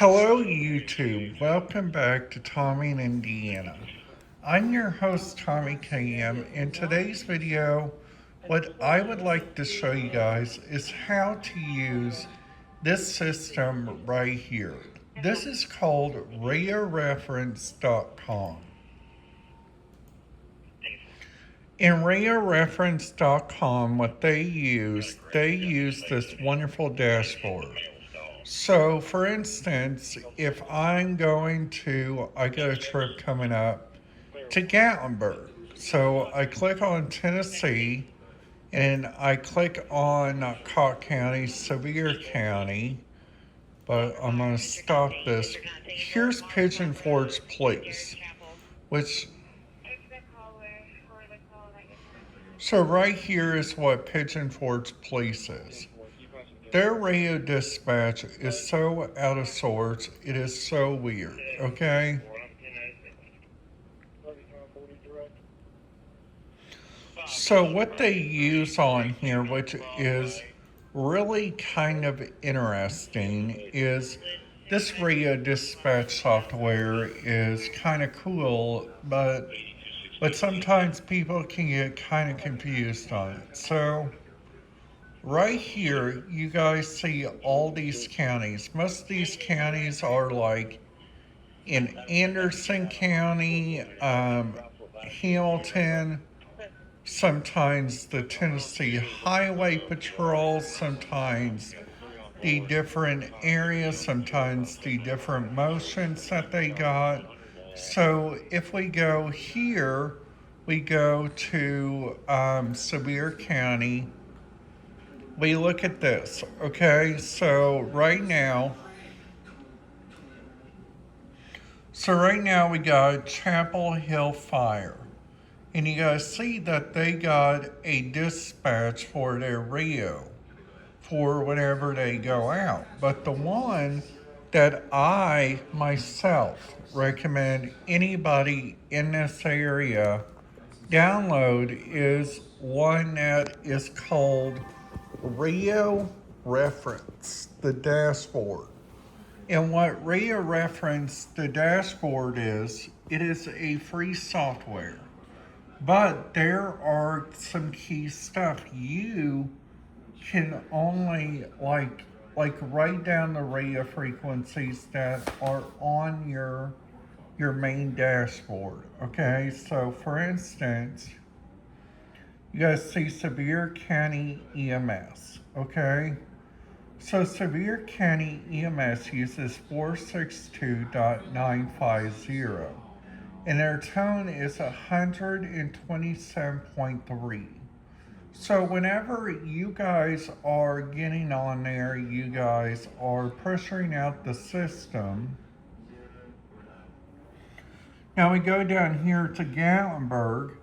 Hello, YouTube. Welcome back to Tommy in Indiana. I'm your host, Tommy KM. In today's video, what I would like to show you guys is how to use this system right here. This is called RayoReference.com. In RayoReference.com, what they use this wonderful dashboard. So, for instance, if I got a trip coming up to Gatlinburg. So I click on Tennessee and I click on Cocke County, Sevier County, but I'm going to stop this. Here's Pigeon Forge Police, which, so right here is what Pigeon Forge Police is. Their radio dispatch is so out of sorts, it is so weird, okay? So what they use on here, which is really kind of interesting, is this radio dispatch software is kind of cool, but sometimes people can get kind of confused on it. So right here, you guys see all these counties. Most of these counties are like in Anderson County, Hamilton, sometimes the Tennessee Highway Patrol, sometimes the different areas, sometimes the different motions that they got. So if we go here, we go to Sevier County. We look at this, okay? So right now we got Chapel Hill Fire. And you guys see that they got a dispatch for their radio for whenever they go out. But the one that I myself recommend anybody in this area download is one that is called Radio Reference, the dashboard. And what Radio Reference, the dashboard is, it is a free software. But there are some key stuff. You can only like write down the radio frequencies that are on your main dashboard. Okay, so for instance, you guys see Sevier County EMS. Okay, so Sevier County EMS uses 462.950. And their tone is 127.3. So whenever you guys are getting on there, you guys are pressuring out the system. Now we go down here to Gatlinburg.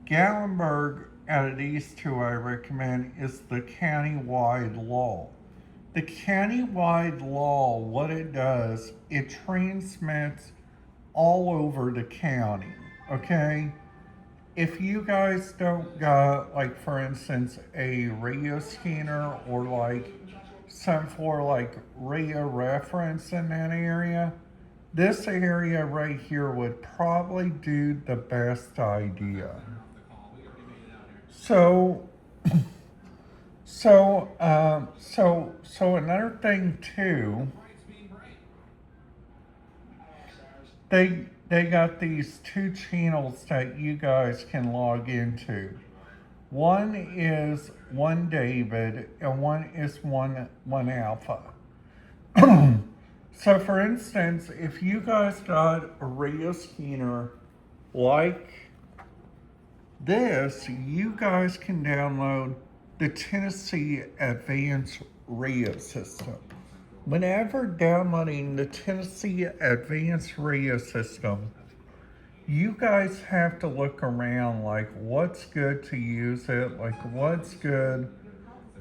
Gatlinburg, out of these two I recommend, is the county-wide law. The county-wide law, what it does, it transmits all over the county, okay? If you guys don't got, like, for instance, a radio scanner or like some for like radio reference in that area, this area right here would probably do the best idea. So another thing too, they got these two channels that you guys can log into. One is One David and one is One Alpha. So for instance, if you guys got a radio scanner like this, you guys can download the Tennessee Advanced Radio System. Whenever downloading the Tennessee Advanced Radio System, you guys have to look around like what's good to use it, like what's good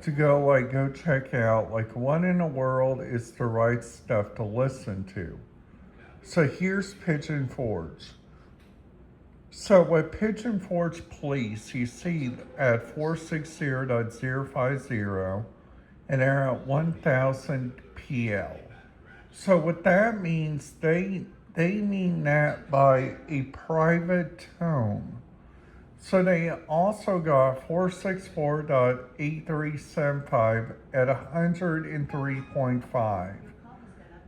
to go check out, like what in the world is the right stuff to listen to. So here's Pigeon Forge. So with Pigeon Forge Police, you see at 460.050 and they're at 1000 PL. So what that means, they mean that by a private tone. So they also got 464.8375 at 103.5.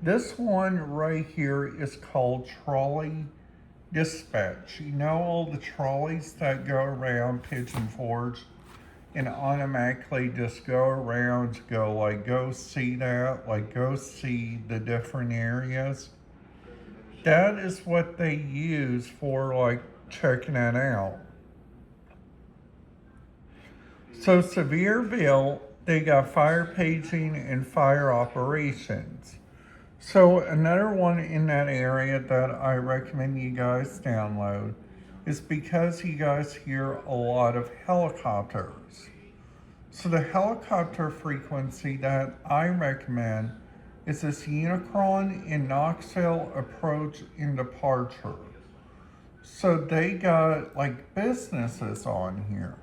This one right here is called trolley dispatch. You know all the trolleys that go around Pigeon Forge and automatically just go around, go see that, like go see the different areas. That is what they use for like checking that out. So Sevierville, they got fire paging and fire operations. So another one in that area that I recommend you guys download is because you guys hear a lot of helicopters. So the helicopter frequency that I recommend is this Unicron in Knoxville approach and departure. So they got like businesses on here.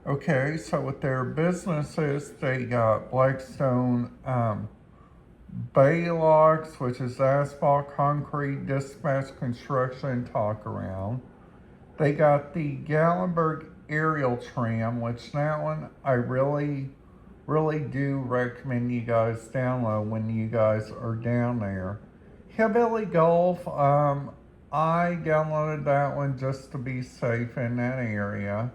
Okay, so with their businesses, they got Blackstone Baylocks, which is asphalt, concrete, dispatch, construction, talk around. They got the Gallenberg aerial tram, which that one I really do recommend you guys download when you guys are down there. Hillbilly Golf, I downloaded that one just to be safe in that area.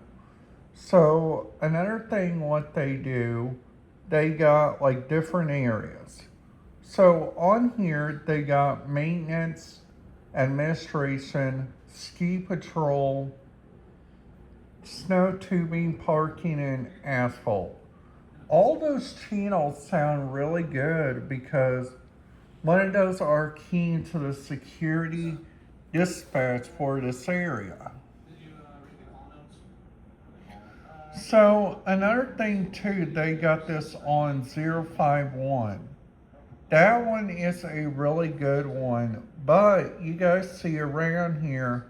So another thing what they do, they got like different areas. So on here they got maintenance, administration, ski patrol, snow tubing, parking, and asphalt. All those channels sound really good because one of those are key to the security dispatch for this area. So another thing too, they got this on 051. That one is a really good one, but you guys see around here,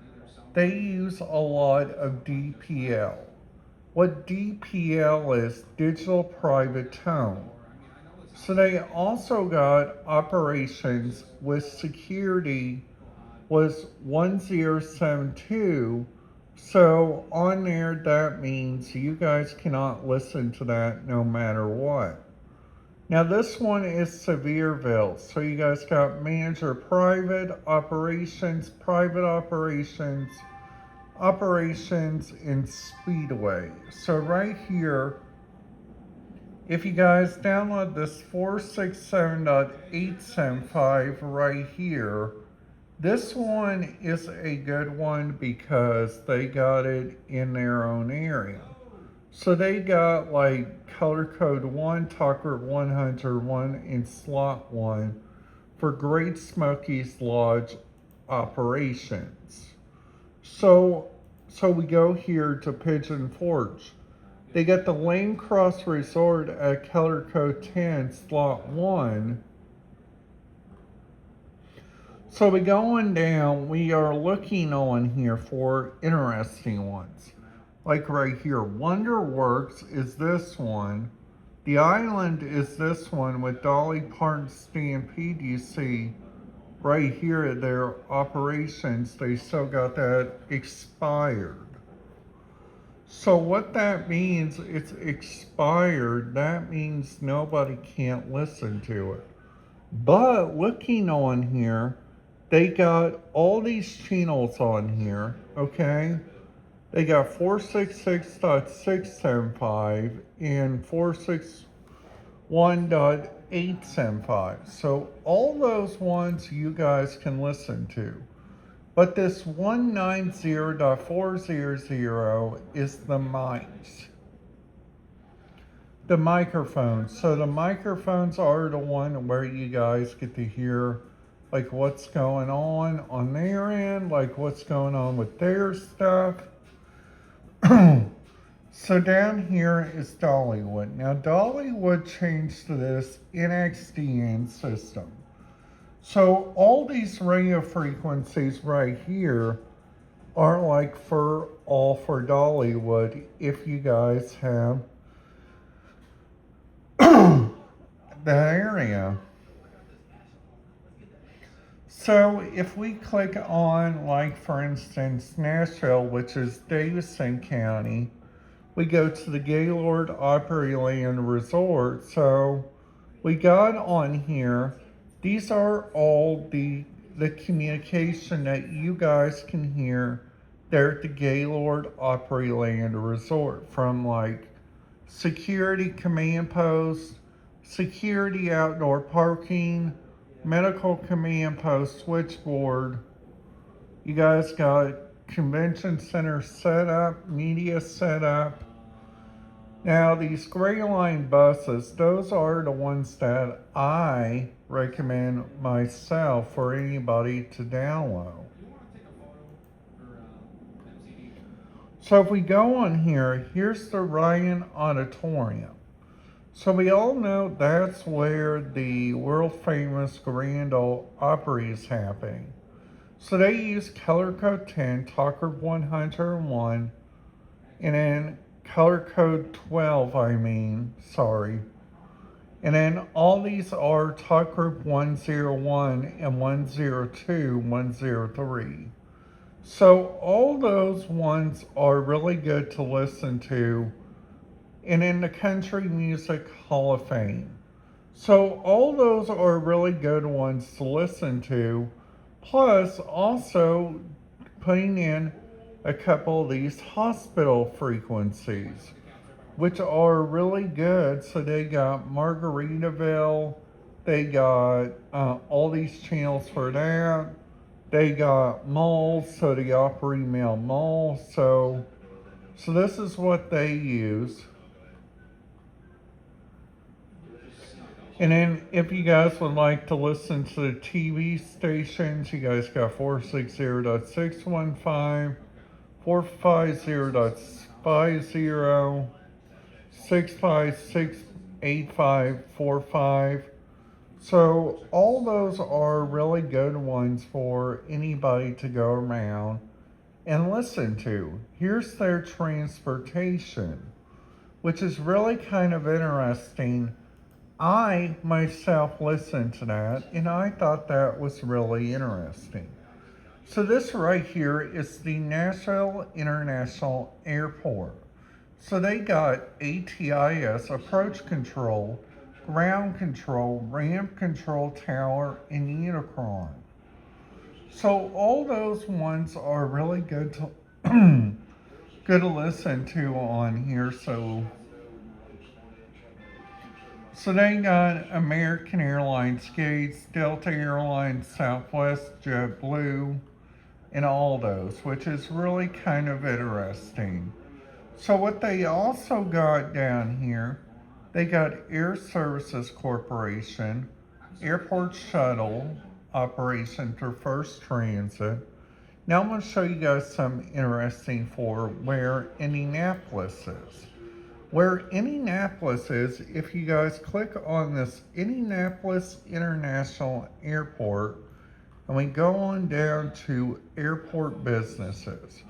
they use a lot of DPL. What DPL is, digital private tone. So they also got operations with security was 1072. So on there, that means you guys cannot listen to that no matter what. Now this one is Sevierville. So you guys got manager private operations, operations in Speedway. So right here, if you guys download this 467.875 right here, this one is a good one because they got it in their own area. So they got like color code 1, Tucker 101, and slot 1 for Great Smokies Lodge operations. So we go here to Pigeon Forge. They got the Lane Cross Resort at color code 10, slot 1. So we going down, we are looking on here for interesting ones. Like right here, Wonderworks is this one. The Island is this one with Dolly Parton Stampede. You see right here their operations, they still got that expired. So what that means, it's expired, that means nobody can't listen to it. But looking on here, they got all these channels on here, okay? They got 466.675 and 461.875. So all those ones you guys can listen to. But this 190.400 is the mics. The microphones. So the microphones are the one where you guys get to hear like what's going on their end, like what's going on with their stuff. So down here is Dollywood. Now Dollywood changed to this NXDN system. So all these radio frequencies right here are like for Dollywood if you guys have that area. So if we click on, like for instance, Nashville, which is Davidson County, we go to the Gaylord Opryland Resort. So we got on here, these are all the communication that you guys can hear there at the Gaylord Opryland Resort, from like security command post, security outdoor parking, medical command post, switchboard. You guys got convention center set up, media set up. Now, these Gray Line buses, those are the ones that I recommend myself for anybody to download. So if we go on here, here's the Ryan Auditorium. So we all know that's where the world famous Grand Ole Opry is happening. So they use color code 10, talk group 101, and then color code 12, And then all these are talk group 101 and 102, 103. So all those ones are really good to listen to, and in the Country Music Hall of Fame. So all those are really good ones to listen to, plus also putting in a couple of these hospital frequencies, which are really good. So they got Margaritaville, they got all these channels for that. They got malls, so the Opry Mill Mall. So this is what they use. And then if you guys would like to listen to the TV stations, you guys got 460.615, 450.50, 6568545. So all those are really good ones for anybody to go around and listen to. Here's their transportation, which is really kind of interesting. I myself listened to that and I thought that was really interesting. So this right here is the Nashville International Airport. So they got ATIS, approach control, ground control, ramp control tower, and Unicron. So all those ones are really good to good to listen to on here. So they got American Airlines, Gates, Delta Airlines, Southwest, JetBlue, and all those, which is really kind of interesting. So what they also got down here, they got Air Services Corporation, Airport Shuttle Operation through First Transit. Now I'm going to show you guys something interesting for where Indianapolis is. Where Indianapolis is, if you guys click on this Indianapolis International Airport, and we go on down to airport businesses.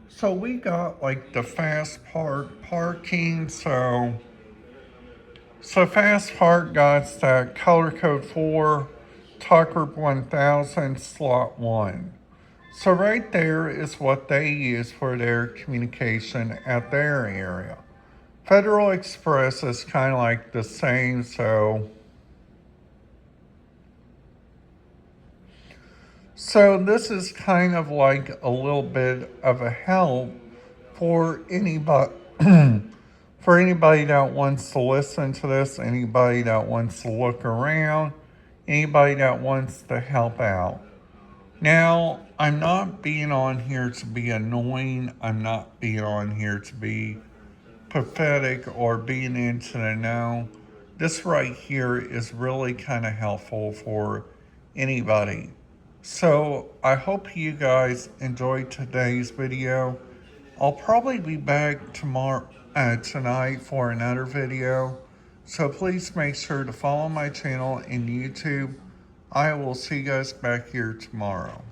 So we got like the Fast Park parking. So Fast Park got that color code 4, talk group 1000, slot 1. So right there is what they use for their communication at their area. Federal Express is kind of like the same, so this is kind of like a little bit of a help for anybody for anybody that wants to listen to this, anybody that wants to look around, anybody that wants to help out. Now, I'm not being on here to be annoying. I'm not being on here to be pathetic or being into the know. This right here is really kind of helpful for anybody. So I hope you guys enjoyed today's video. I'll probably be back tonight for another video. So please make sure to follow my channel in YouTube. I will see you guys back here tomorrow.